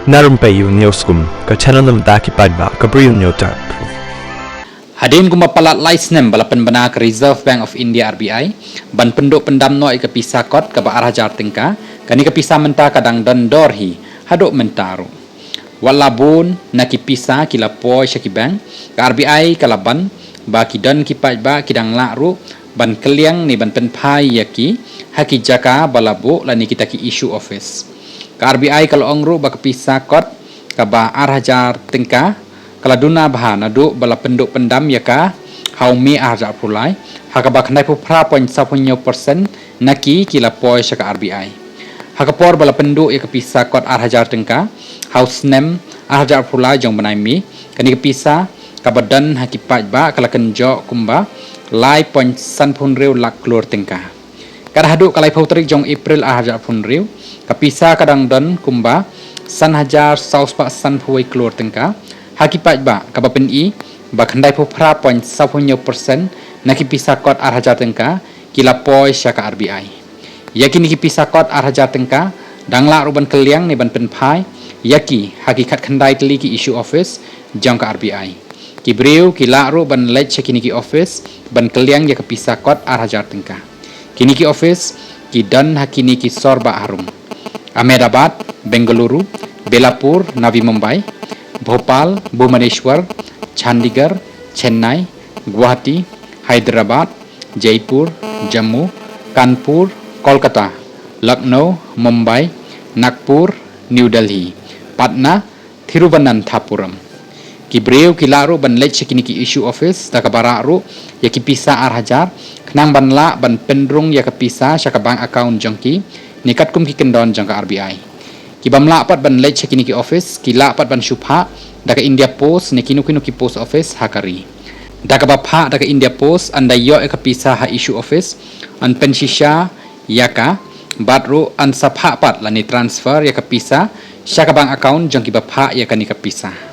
Narum payu nioskum ka channel nam daki padba ka briu nyotar. Hadin guma palat licenem balapan bana ke Reserve Bank of India RBI ban penduk pendam noi ke pisa kot ke ba arah jar tingka kani ke pisa menta kadang dan dorhi haduk mentaru walabun naki pisa kila poi syaki bank ke RBI kalaban ba kidan ki ba kidang lakru ban keliang ni ban penpai yaki haki jaka balabu lani kita ki issue office ke RBI kalau ongru ba ke pisa kot ke ba arah jar tingka kala duna bahana du bala penduk pendam yaka haumi arja pulai hakaba khnai pu phra 0.9% naki kila poi syaka RBI hakapor bala penduk yaka pisa kot arhajar tengka house name arja pulai jong banai mi kani pisa kabadan hakipat ba kala kenjo kumba lai point san phun riu lak klur tengka kada hadu kalai pautrik jong April arja phun riu kapisa kadang don kumba san hajar saus pa san phuai klur tengka hakipat ba kabapen i ba khandai pu phra 0.9% naki pisa kot arhajar tengka kila poi syaka RBI yaki niki pisa kot arhajar tengka dangla ruban keliang ni ban penpai yaki hakikat khandai teli ki issue office jang ka RBI ki breu kila ru ban lech syaki niki office ban keliang ya pisa kot arhajar tengka kini ki office ki dan hakini ki sorba harum Ahmedabad Bengaluru Belapur Navi Mumbai Bhopal, Bhubaneswar, Chandigarh, Chennai, Guwahati, Hyderabad, Jaipur, Jammu, Kanpur, Kolkata, Lucknow, Mumbai, Nagpur, New Delhi, Patna, Thiruvananthapuram. Kibreu kilaru ban lech kini ki issue office takabararu ya ki pisa arhajar knang ban la ban pendrung ya ki pisa syaka bank account jangki nikat kum ki kendon jangka RBI. Kibam la apat ban lech kini ki office kila apat ban shupha daka India Post ne kinu ki post office hakari daka bapha daka India Post anda yo ka pisa ha issue office an penshisha yaka batru an sapha pat lani transfer ya ka pisa syaka bank account jang ki bapha ya ka ni ka pisa